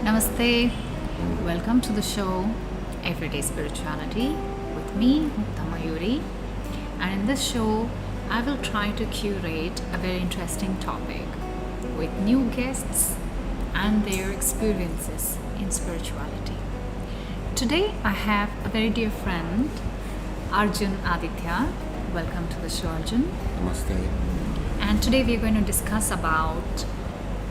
Namaste. Welcome to the show Everyday Spirituality with me, Mukta Mayoori. And in this show, I will try to curate a very interesting topic with new guests and their experiences in spirituality. Today, I have a very dear friend, Arjun Aditya. Welcome to the show, Arjun. Namaste. And today we are going to discuss about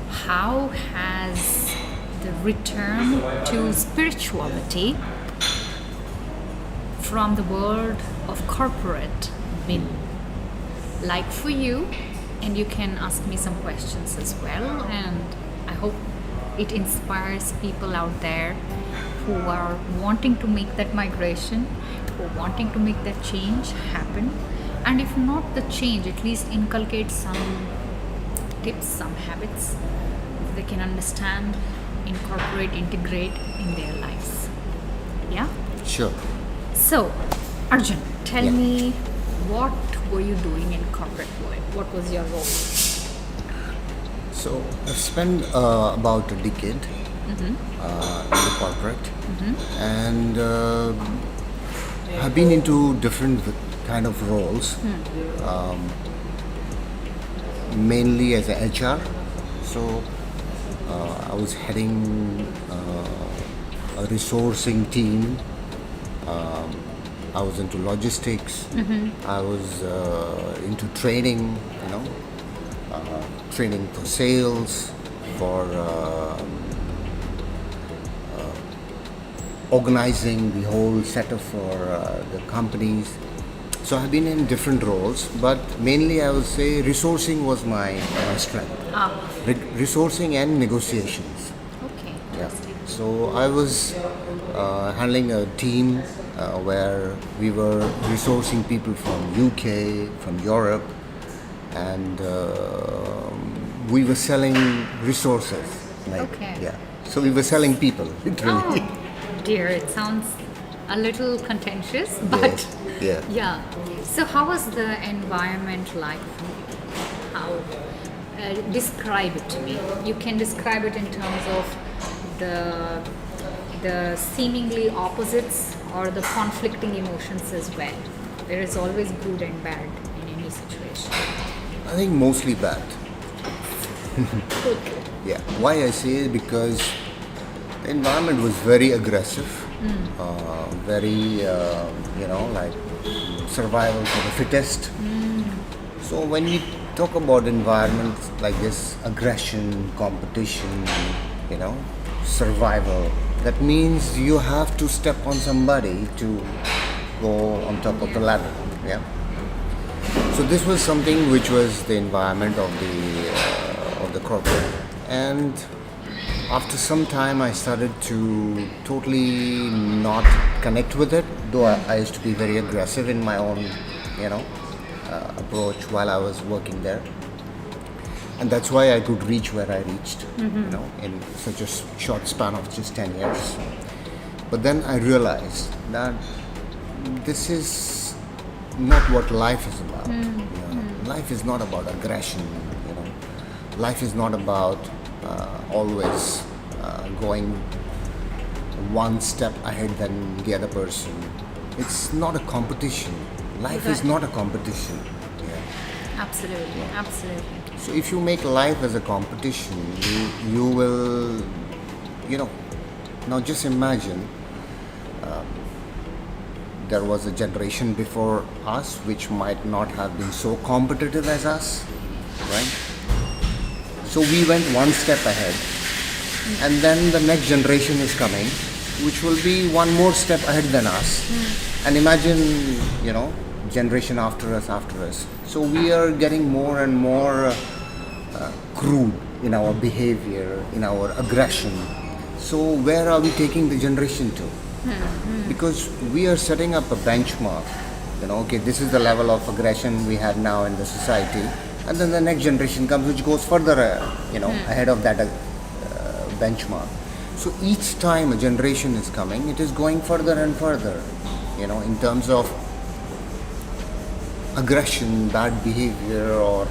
how has the return to spirituality from the world of corporate been like for you, and you can ask me some questions as well, and I hope it inspires people out there who are wanting to make that migration, who are wanting to make that change happen, and if not the change, at least inculcate some tips, some habits they can understand, incorporate, integrate in their lives. Yeah? Sure. So, Arjun, tell Yeah. me, what were you doing in corporate world? What was your role? So I've spent about a decade in the corporate, and I've been into different kind of roles, mainly as a HR. So I was heading a resourcing team. I was into logistics. I was into training, training for sales, for organizing the whole setup for the companies. So I've been in different roles, but mainly I would say resourcing was my strength. Resourcing and negotiations. Okay. Yeah. So I was handling a team where we were resourcing people from UK, from Europe, and we were selling resources. Okay. Yeah. So we were selling people, literally. Oh, dear, it sounds a little contentious, but Yeah. So how was the environment like? How? Describe it to me. You can describe it in terms of the seemingly opposites or the conflicting emotions as well. There is always good and bad in any situation. I think mostly bad. Okay. Yeah. Why I say it, because the environment was very aggressive, very like survival for the fittest. So when we talk about environments like this, aggression, competition, survival, that means you have to step on somebody to go on top of the ladder. Yeah. So this was something which was the environment of the corporate, and after some time I started to totally not connect with it, though I used to be very aggressive in my own approach while I was working there, and that's why I could reach where I reached, in such a short span of just 10 years. But then I realized that this is not what life is about. Life is not about aggression. Life is not about always going one step ahead than the other person. It's not a competition. Life is not a competition. Yeah. Absolutely. So if you make life as a competition, you will, now just imagine there was a generation before us which might not have been so competitive as us, right? So we went one step ahead, and then the next generation is coming, which will be one more step ahead than us. And imagine, generation after us. So we are getting more and more crude in our behavior, in our aggression. So where are we taking the generation to? Because we are setting up a benchmark. Okay, this is the level of aggression we have now in the society, and then the next generation comes, which goes further, ahead of that benchmark. So each time a generation is coming, it is going further and further, in terms of aggression, bad behavior, or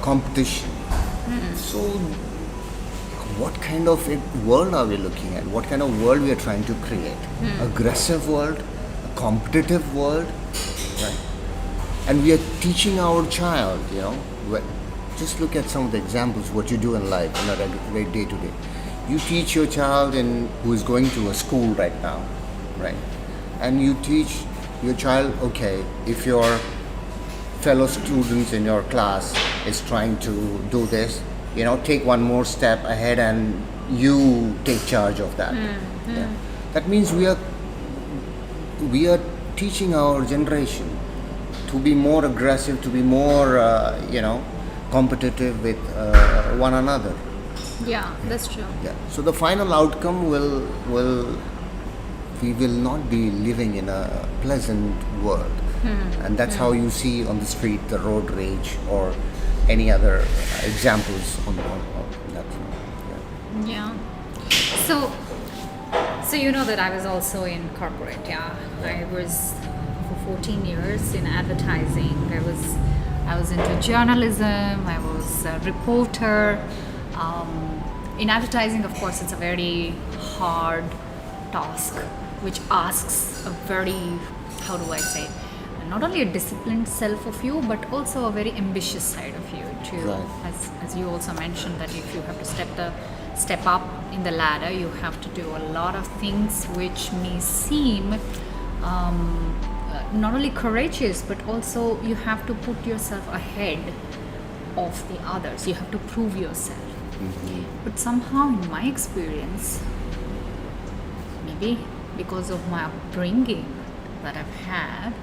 competition. So what kind of world are we looking at? What kind of world we are trying to create? Aggressive world, a competitive world, right? And we are teaching our child, just look at some of the examples, what you do in life, in a regular day to day. You teach your child who is going to a school right now, right? And you teach your child, okay, if your fellow students in your class is trying to do this, take one more step ahead and you take charge of that. Yeah. That means we are teaching our generation to be more aggressive, to be more, competitive with one another. Yeah, that's true. Yeah. So the final outcome we will not be living in a pleasant world. And that's how you see on the street the road rage or any other examples on that. Yeah. So you know that I was also in corporate. Yeah. I was for 14 years in advertising. I was into journalism. I was a reporter. In advertising, of course, it's a very hard task, which asks a very, how do I say, not only a disciplined self of you, but also a very ambitious side of you too. Right. As you also mentioned, that if you have to step up in the ladder, you have to do a lot of things which may seem not only courageous, but also you have to put yourself ahead of the others. You have to prove yourself. But somehow, in my experience, maybe because of my upbringing that I've had,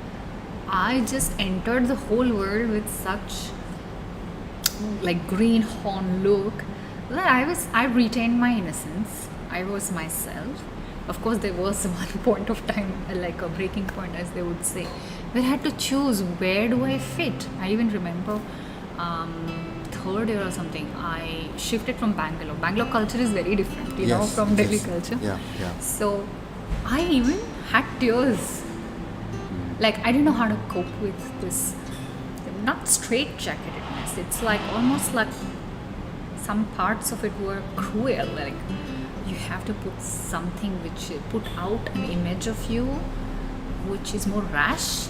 I just entered the whole world with such like greenhorn look that I retained my innocence. I was myself. Of course, there was one point of time, like a breaking point, as they would say, where I had to choose where do I fit. I even remember third year or something, I shifted from Bangalore. Bangalore culture is very different, you know, from Delhi culture. Yeah. So I even had tears. Like, I didn't know how to cope with this, not straight-jacketedness. It's like almost like some parts of it were cruel. Like, you have to put something put out an image of you which is more rash,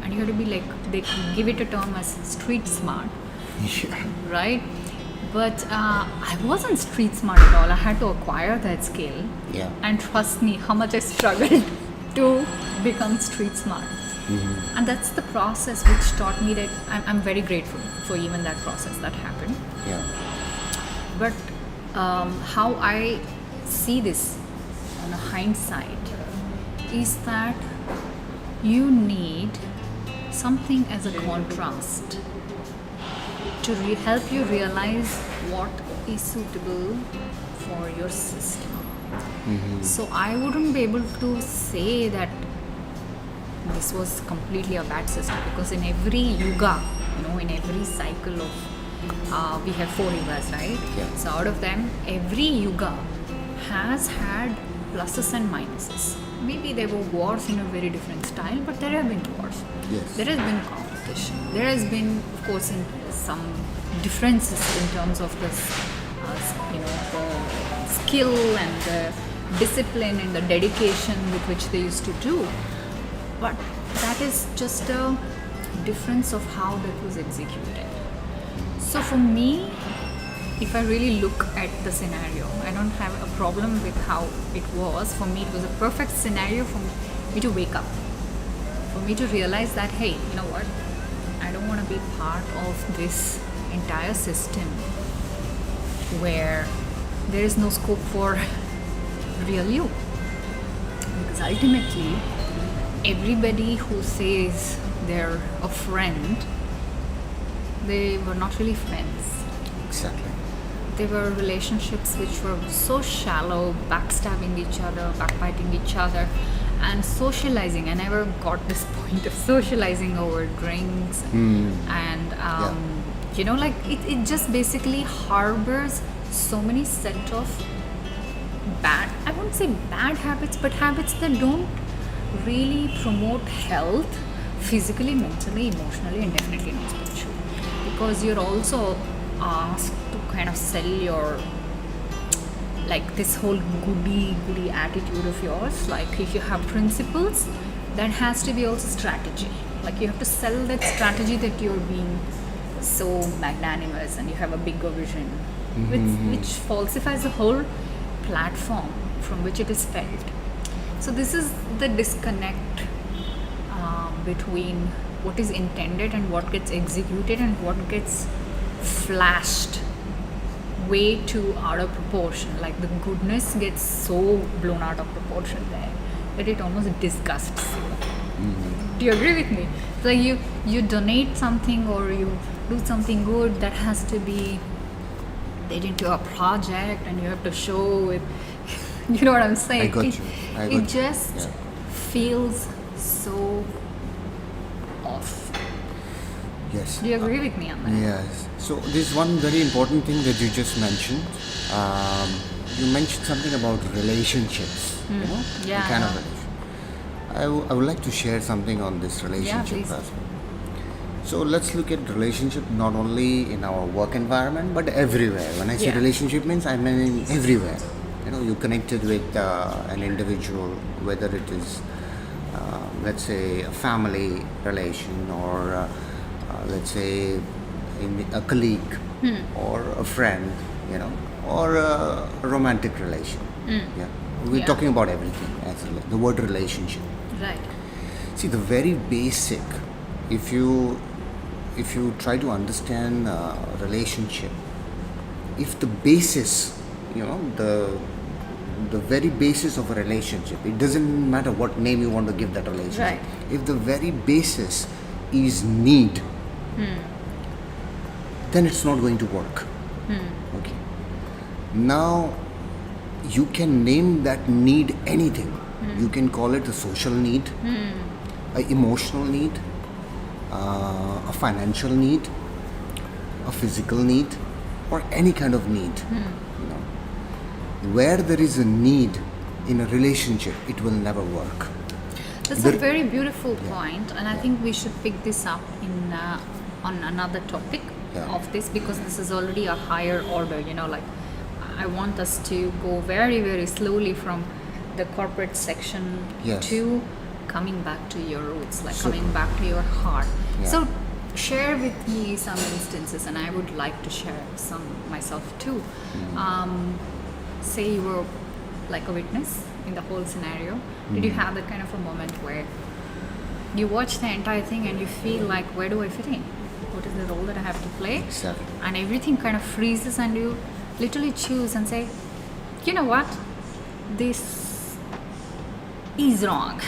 and you have to be like, they give it a term as street smart. Yeah. Right? But I wasn't street smart at all. I had to acquire that skill. Yeah. And trust me, how much I struggled to become street smart. And that's the process which taught me that I'm very grateful for even that process that happened. Yeah. But how I see this on a hindsight is that you need something as a contrast to help you realize what is suitable for your system. So I wouldn't be able to say that this was completely a bad system, because in every yuga, in every cycle of we have 4 yugas, right? Yeah. So out of them, every yuga has had pluses and minuses. Maybe there were wars in a very different style, but there have been wars. Yes. There has been competition. There has been, of course, some differences in terms of this, the skill and the discipline and the dedication with which they used to do. But that is just a difference of how that was executed. So for me, if I really look at the scenario, I don't have a problem with how it was. For me, it was a perfect scenario for me to wake up. For me to realize that, hey, you know what? I don't want to be part of this entire system where there is no scope for real you. Because ultimately, everybody who says they're a friend, they were not really friends. Exactly. They were relationships which were so shallow, backstabbing each other, backbiting each other, and socializing. I never got this point of socializing over drinks. And it just basically harbors so many set of bad, I won't say bad habits, but habits that don't really promote health physically, mentally, emotionally, and definitely not spiritually. Because you're also asked to kind of sell your like this whole goody attitude of yours. Like if you have principles, that has to be also strategy. Like you have to sell that strategy that you're being so magnanimous and you have a bigger vision, which falsifies the whole platform from which it is felt. So this is the disconnect between what is intended and what gets executed and what gets flashed way too out of proportion. Like the goodness gets so blown out of proportion there that it almost disgusts you. Do you agree with me? It's like you donate something or you do something good that has to be made into a project and you have to show it. You know what I'm saying? I got you. It just feels so off. Yes. Do you agree with me on that? Yes. So there's one very important thing that you just mentioned. You mentioned something about relationships. You know, Yeah, the kind I of know. relationship. I would like to share something on this relationship please. as well. So let's look at relationship not only in our work environment but everywhere. When I say Yeah. relationship means I mean everywhere. You know, you connected with an individual, whether it is let's say a family relation or let's say a colleague or a friend, you know, or a romantic relation. Yeah, we're Yeah. talking about everything. Actually, the word relationship. Right. See, the very basic, if you try to understand relationship, if the basis, you know, the very basis of a relationship, it doesn't matter what name you want to give that relationship. Right. If the very basis is need, then it's not going to work. Okay. Now, you can name that need anything. You can call it a social need, a emotional need, a financial need, a physical need, or any kind of need. You know, where there is a need in a relationship, it will never work. That's a very beautiful point, and I think we should pick this up in on another topic of this, because this is already a higher order. You know, like I want us to go very slowly from the corporate section Yes. to coming back to your roots, like So- coming back to your heart. Yeah. So share with me some instances, and I would like to share some myself too. Say you were like a witness in the whole scenario. Did you have that kind of a moment where you watch the entire thing and you feel like, where do I fit in? What is the role that I have to play? Exactly. And everything kind of freezes and you literally choose and say, you know what? This is wrong.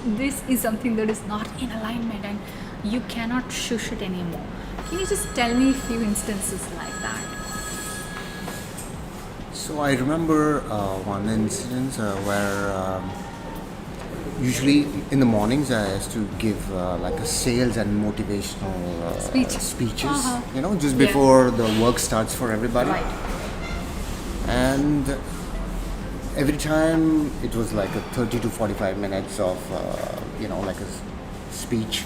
This is something that is not in alignment and you cannot shush it anymore. Can you just tell me a few instances like that? So I remember one instance where usually in the mornings I used to give like a sales and motivational speeches, you know, just Yeah. before the work starts for everybody. Right. And every time it was like a 30 to 45 minutes of, you know, like a speech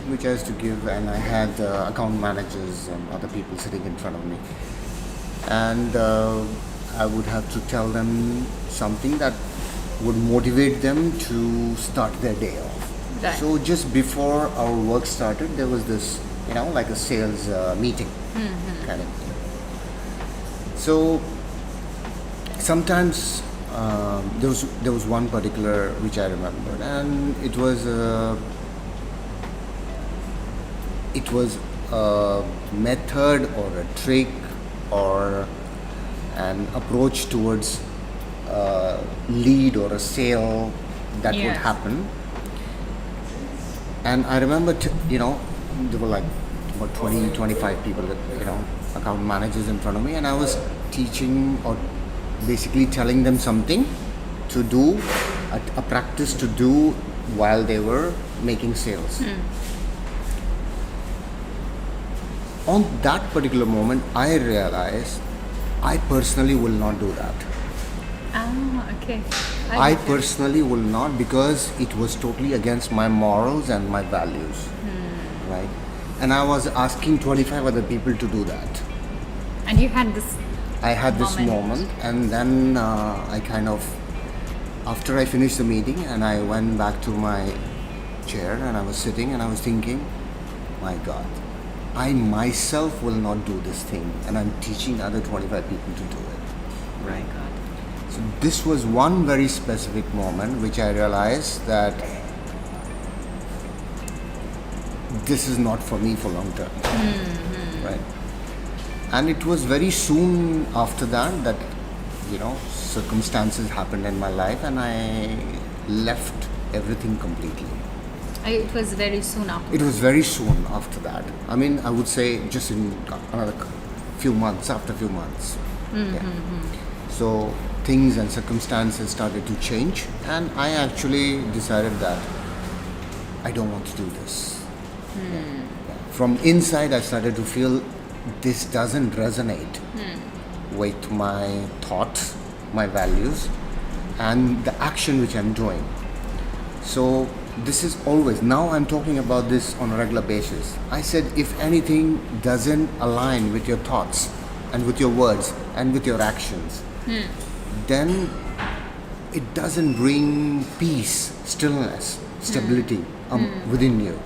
which I used to give, and I had account managers and other people sitting in front of me. And I would have to tell them something that would motivate them to start their day off. Right. So just before our work started, there was this, you know, like a sales meeting kind of thing. So sometimes there was one particular which I remembered, and it was a method or a trick or an approach towards a lead or a sale that would Yes. happen. And I remember, you know, there were like about 25 people, you know, account managers in front of me, and I was teaching or basically telling them something to do, a practice to do while they were making sales. On that particular moment, I realized I personally will not do that. Ah, okay. I get it. personally will not, because it was totally against my morals and my values, right? And I was asking 25 other people to do that. And you had this I had this moment, and then I kind of, after I finished the meeting, and I went back to my chair, and I was sitting, and I was thinking, my God, I myself will not do this thing, and I'm teaching other 25 people to do it. Right. God. So this was one very specific moment which I realized that this is not for me for long term. Right. And it was very soon after that circumstances happened in my life, and I left everything completely. It was very soon after. It was very soon after that. I mean, I would say just in another few months, after few months. Yeah. So things and circumstances started to change, and I actually decided that I don't want to do this. Yeah. From inside, I started to feel this doesn't resonate with my thoughts, my values, and the action which I'm doing. So this is always, now I'm talking about this on a regular basis. I said, if anything doesn't align with your thoughts and with your words and with your actions, then it doesn't bring peace, stillness, stability within you.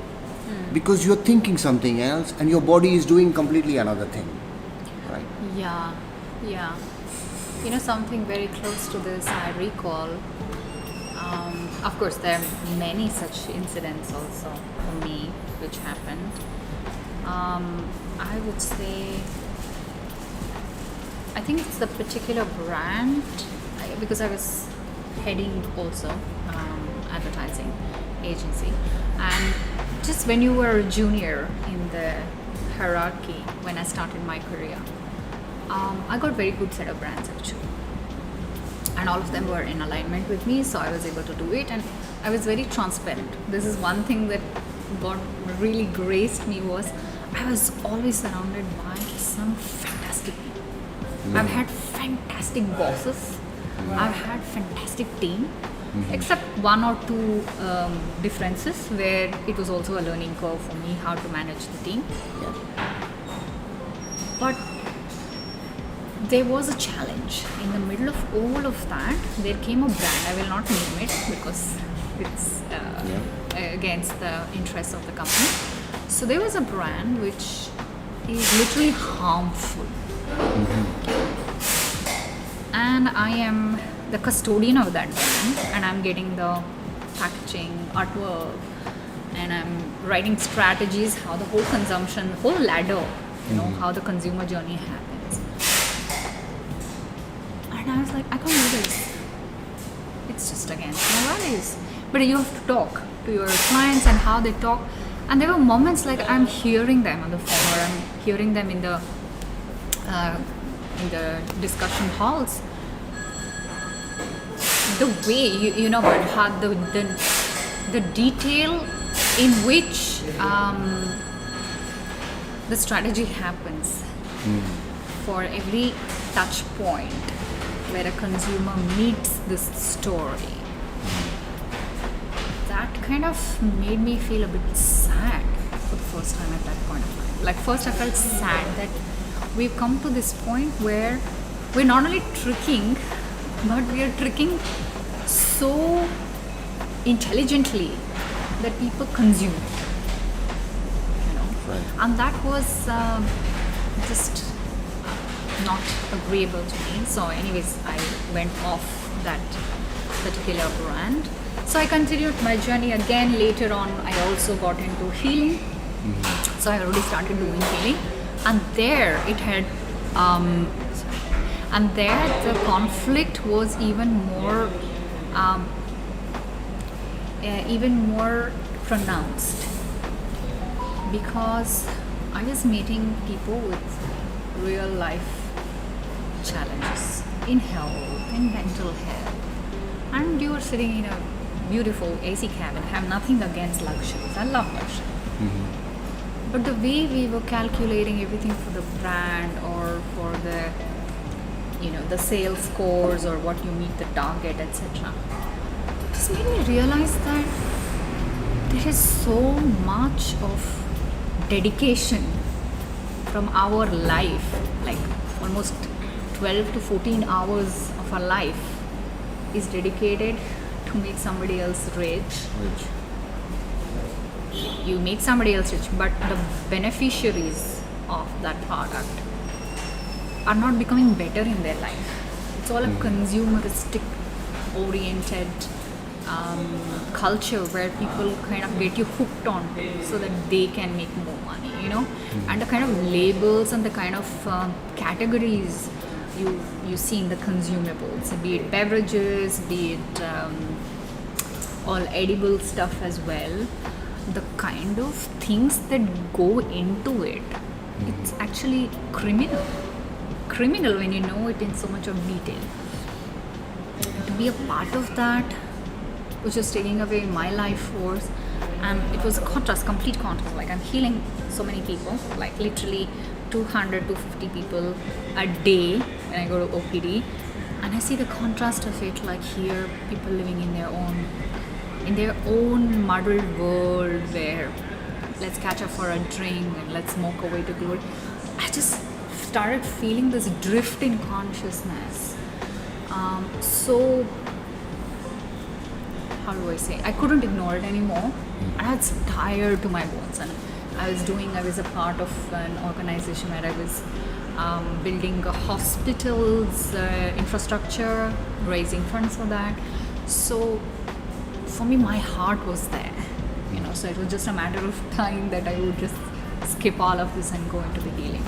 Because you're thinking something else and your body is doing completely another thing. Right? Yeah. Something very close to this I recall. Of course, there are many such incidents also for me which happened. I would say, I think it's the particular brand, because I was heading also advertising agency, and just when you were a junior in the hierarchy when I started my career, I got very good set of brands actually, and all of them were in alignment with me, so I was able to do it, and I was very transparent. This is one thing that God really graced me, was I was always surrounded by some fantastic people. I've had fantastic bosses, I've had fantastic team, except one or two differences where it was also a learning curve for me how to manage the team. But there was a challenge. In the middle of all of that, there came a brand. I will not name it because it's against the interests of the company. So there was a brand which is literally harmful. And I am the custodian of that brand, and I'm getting the packaging, artwork, and I'm writing strategies, how the whole consumption, the whole ladder, how the consumer journey happens. And I was like, I can't do this. It's just against my values. But you have to talk to your clients and how they talk. And there were moments like I'm hearing them on the phone, or I'm hearing them in the discussion halls. The way but how the detail in which the strategy happens for every touch point where a consumer meets this story, that kind of made me feel a bit sad for the first time at that point of time. Like, first I felt sad that we've come to this point where we're not only tricking, but we are tricking so intelligently that people consume, Right. and that was just not agreeable to me. So anyways, I went off that particular brand. So I continued my journey again. Later on, I also got into healing. So I already started doing healing, and there it had and there the conflict was even more pronounced, because I was meeting people with real life challenges in health, in mental health, and you are sitting in a beautiful AC cabin. I have nothing against luxuries, I love luxury. But the way we were calculating everything for the brand, or for the the sales scores, or what you meet the target, etc., just made me realize that there is so much of dedication from our life, like almost 12 to 14 hours of our life is dedicated to make somebody else rich. Which You make somebody else rich, but the beneficiaries of that product are not becoming better in their life. It's all a consumeristic oriented culture where people kind of get you hooked on so that they can make more money, you know. And the kind of labels and the kind of categories you see in the consumables, be it beverages, be it all edible stuff as well, the kind of things that go into it, it's actually criminal when you know it in so much of detail. To be a part of that, which is taking away my life force, and it was a complete contrast. Like, I'm healing so many people, like literally 200 to 50 people a day when I go to OPD, and I see the contrast of it. Like, here, people living in their own muddled world where let's catch up for a drink and let's smoke away to glory. I just started feeling this drift in consciousness. So, how do I say? I couldn't ignore it anymore. I was tired to my bones, and I was a part of an organization where I was building a hospital's infrastructure, raising funds for that. So, for me, my heart was there, you know, so it was just a matter of time that I would just skip all of this and go into the healing.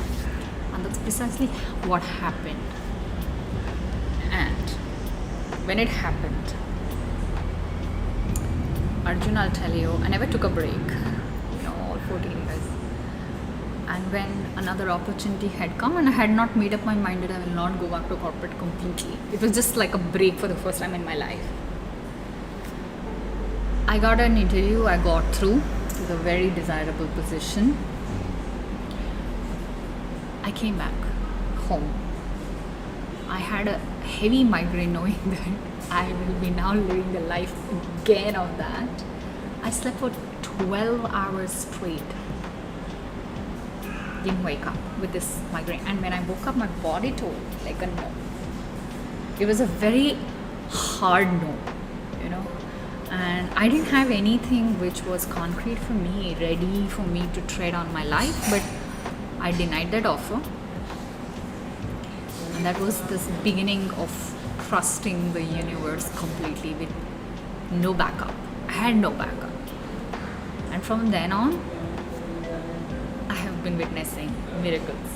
And that's precisely what happened. And when it happened, Arjun, I'll tell you, I never took a break, you know, all 14 years. And when another opportunity had come, and I had not made up my mind that I will not go back to corporate completely. It was just like a break for the first time in my life. I got an interview, I got through to a very desirable position. I came back home. I had a heavy migraine knowing that I will be now living the life again of that. I slept for 12 hours straight. Didn't wake up with this migraine. And when I woke up, my body told like a no. It was a very hard no, you know. And I didn't have anything which was concrete for me, ready for me to tread on my life, but I denied that offer. And that was this beginning of trusting the universe completely with no backup. I had no backup. And from then on, I have been witnessing miracles.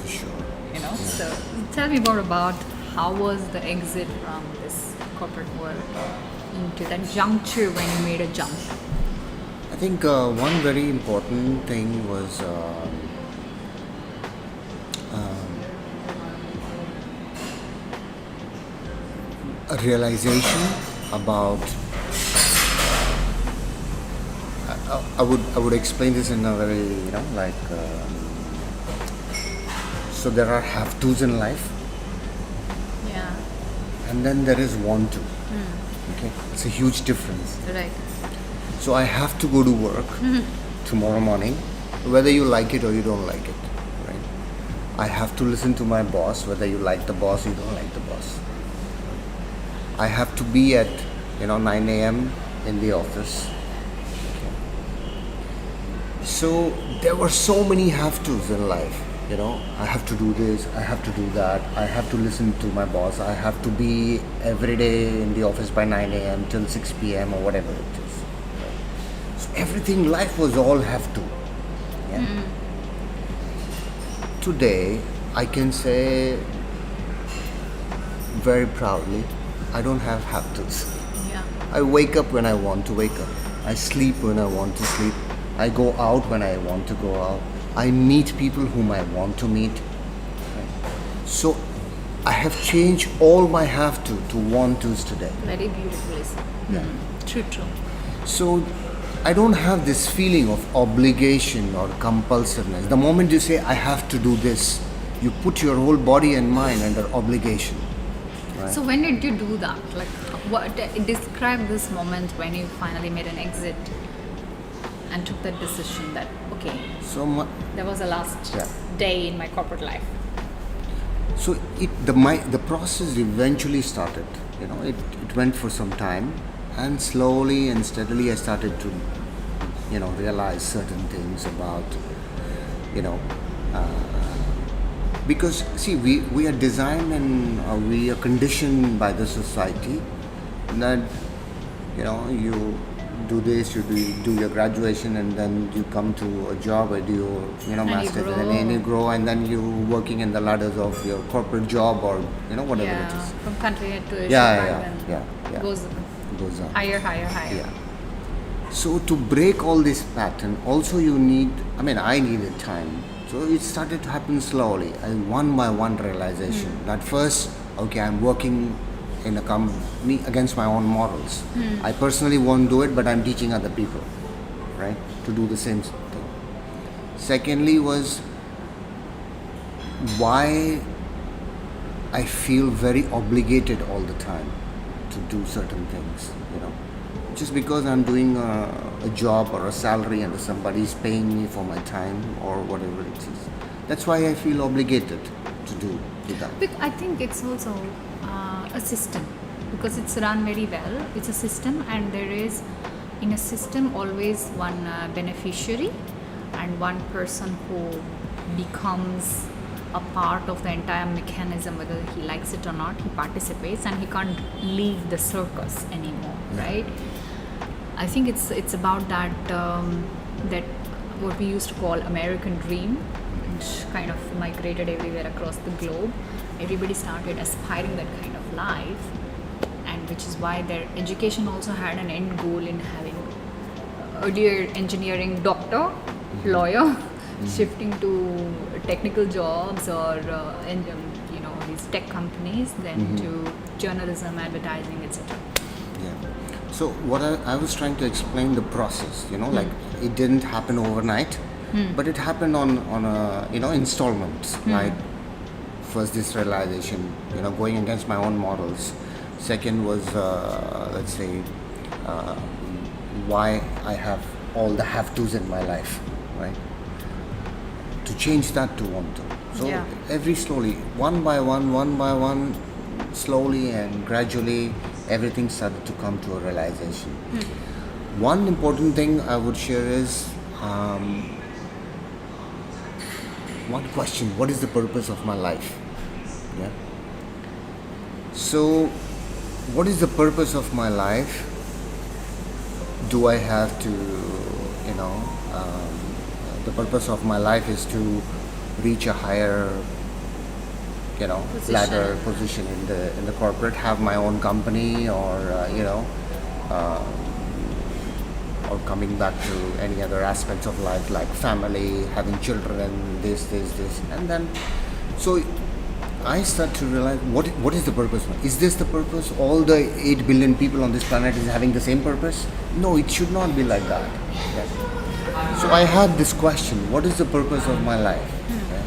for sure. You know, so tell me more about how was the exit from this corporate world into that juncture when you made a jump? I think one very important thing was a realization about. I would explain this in a very so there are have tos in life, Yeah. and then there is want to. Okay, it's a huge difference. Right. So I have to go to work tomorrow morning, whether you like it or you don't like it, right? I have to listen to my boss, whether you like the boss or you don't like the boss. I have to be at 9 a.m. in the office. Okay. So there were so many have tos in life. I have to do this, I have to do that, I have to listen to my boss, I have to be every day in the office by 9 a.m. till 6 p.m. or whatever it is. So everything, life was all have to. Yeah? Today, I can say very proudly, I don't have tos. Yeah. I wake up when I want to wake up. I sleep when I want to sleep. I go out when I want to go out. I meet people whom I want to meet. Right? So I have changed all my have to want tos today. Very beautifully said. Yeah. True. So I don't have this feeling of obligation or compulsiveness. The moment you say I have to do this, you put your whole body and mind under obligation. Right? So when did you do that? Like, what describe this moment when you finally made an exit and took that decision that okay, So that was the last day in my corporate life. So the process eventually started. It went for some time, and slowly and steadily I started to realize certain things about you know because see we are designed and we are conditioned by the society that you do this, do your graduation, and then you come to a job or do your And you masters, and grow. then you grow, and then you working in the ladders of your corporate job or whatever it Yeah, is. from country to Yeah, survive and yeah. goes Goes on. higher, higher, higher. Yeah. So to break all this pattern, also I needed time. So it started to happen slowly, and one by one realization. That first, okay, I'm working in a company against my own morals. I personally won't do it, but I'm teaching other people, right, to do the same thing. Secondly was why I feel very obligated all the time to do certain things, just because I'm doing a job or a salary and somebody's paying me for my time or whatever it is. That's why I feel obligated to do that. I think it's also a system because it's run very well. It's a system, and there is in a system always one beneficiary and one person who becomes a part of the entire mechanism, whether he likes it or not. He participates and he can't leave the circus anymore, right? I think it's about that that what we used to call American dream, which kind of migrated everywhere across the globe. Everybody started aspiring that kind of life, and which is why their education also had an end goal in having earlier engineering doctor, lawyer, shifting to technical jobs or these tech companies, then to journalism, advertising, etc. Yeah. So what I was trying to explain the process, like it didn't happen overnight, but it happened on installments, right? First this realization, going against my own morals. Second was let's say why I have all the have-tos in my life, right? To change that to want to. So Yeah. every slowly, one by one, slowly and gradually, everything started to come to a realization. One important thing I would share is one question: what is the purpose of my life? Yeah. So, what is the purpose of my life? Do I have to, the purpose of my life is to reach a higher, Position. ladder position in the corporate, have my own company, or or coming back to any other aspects of life like family, having children, this, and then so I start to realize what is the purpose? Is this the purpose? All the 8 billion people on this planet is having the same purpose? No, it should not be like that. Yeah. So I had this question: what is the purpose of my life? Yeah.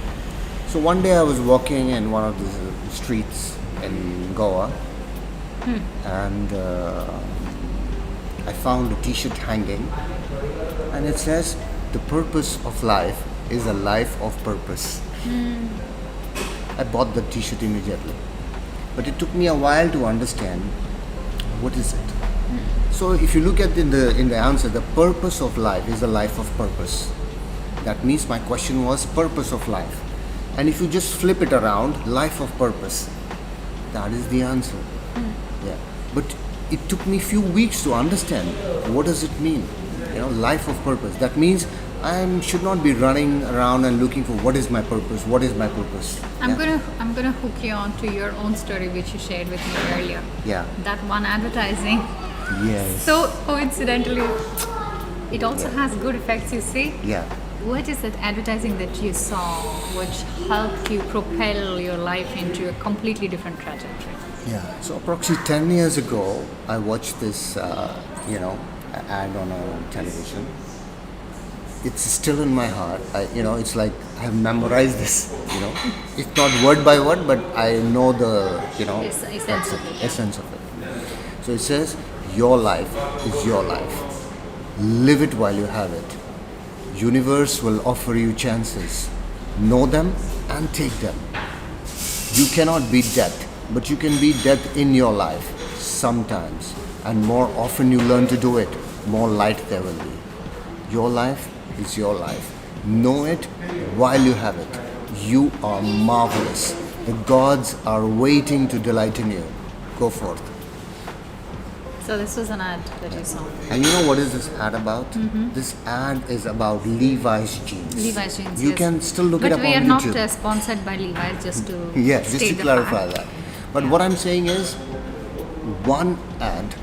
So one day I was walking in one of the streets in Goa, and I found a T-shirt hanging, and it says, "The purpose of life is a life of purpose." I bought the T-shirt immediately, but it took me a while to understand what is it. So if you look at in the answer, the purpose of life is a life of purpose. That means my question was purpose of life, and if you just flip it around, life of purpose, that is the answer. Yeah, but it took me few weeks to understand what does it mean. Life of purpose. That means I should not be running around and looking for what is my purpose. What is my purpose? I'm gonna hook you on to your own story which you shared with me earlier. Yeah. That one advertising. Yes. So coincidentally, it also has good effects. You see. Yeah. What is that advertising that you saw which helped you propel your life into a completely different trajectory? Yeah. So approximately 10 years ago, I watched this, ad on a television. It's still in my heart. It's like I have memorized this. It's not word by word, but I know the, Essence of it. essence of it. So it says, your life is your life. Live it while you have it. Universe will offer you chances. Know them and take them. You cannot beat death, but you can beat death in your life sometimes. And more often you learn to do it, more light there will be. Your life is your life. Know it while you have it. You are marvelous. The gods are waiting to delight in you. Go forth. So this was an ad that you saw. And you know what is this ad about? This ad is about Levi's jeans. Levi's jeans. You yes. can still look it But up we on are not YouTube. sponsored by Levi's, just to Yes, just state to the clarify fact. that. But Yeah. what I'm saying is, one ad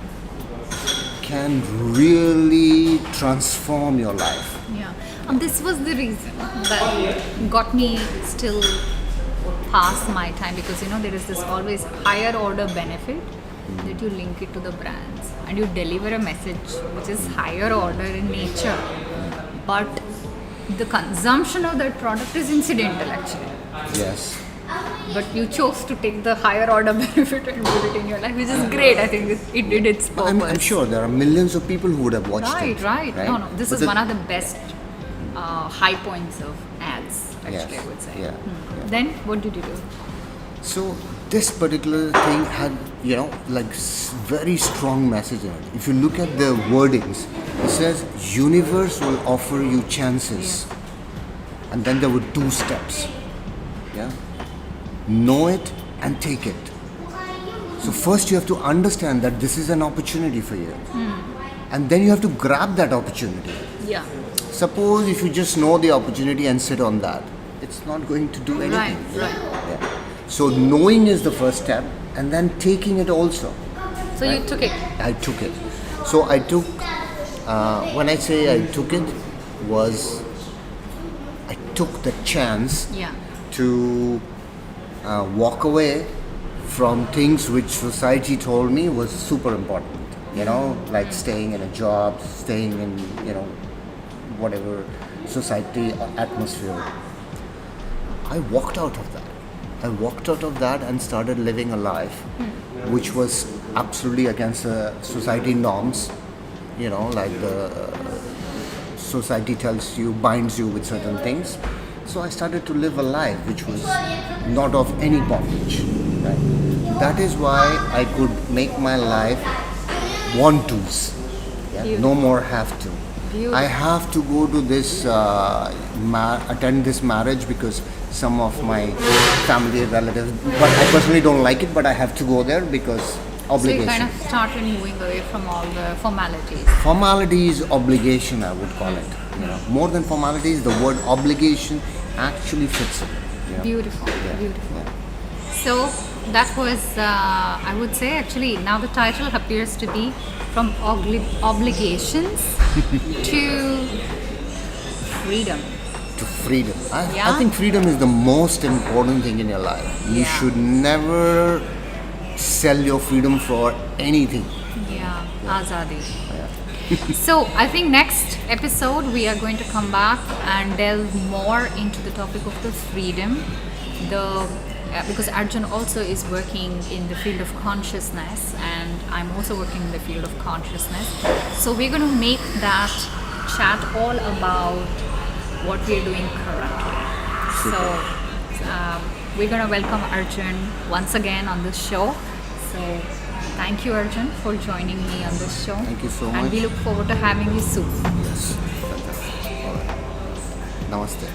can really transform your life. Yeah, and this was the reason that got me still past my time, because there is this always higher order benefit that you link it to the brands and you deliver a message which is higher order in nature, but the consumption of that product is incidental actually. Yes. But you chose to take the higher order benefit and put it in your life, which is great. I think it did its purpose. I'm sure there are millions of people who would have watched it. Right. No. This But is one of the best high points of ads, actually, Yes, I would say. yeah, Then, what did you do? So this particular thing had, like very strong message in it. If you look at the wordings, it says universe will offer you chances. And then there were 2 steps. Yeah. Know it and take it. So first you have to understand that this is an opportunity for you. And then you have to grab that opportunity. Yeah. Suppose if you just know the opportunity and sit on that, it's not going to do anything. Right. Yeah. So knowing is the first step, and then taking it also. So you took it. I took it. So I took, when I say I took it, was I took the chance Yeah. to walk away from things which society told me was super important. Like staying in a job, staying in, whatever society atmosphere. I walked out of that. I walked out of that and started living a life which was absolutely against the society norms. Like the society tells you, binds you with certain things. So I started to live a life which was not of any bondage. Right? That is why I could make my life want tos. Yeah? No more have to. Beautiful. I have to go to this, attend this marriage because some of my family relatives, but I personally don't like it, but I have to go there because So you obligation. kind of started moving away from all the formalities. Formalities, obligation, I would call it. More than formalities, the word obligation actually fits it. Beautiful. Beautiful. Yeah. So that was, I would say, actually, now the title appears to be from obligations to freedom. To freedom. I Yeah. think freedom is the most important thing in your life. You Yeah. should never sell your freedom for anything. Yeah, Azadi. So I think next episode we are going to come back and delve more into the topic of the freedom. Because Arjun also is working in the field of consciousness, and I'm also working in the field of consciousness. So we're going to make that chat all about what we're doing currently. So we're going to welcome Arjun once again on this show. So thank you, Arjun, for joining me on this show. Thank you so And much. we look forward to having you soon. Yes. Fantastic. All right. Namaste.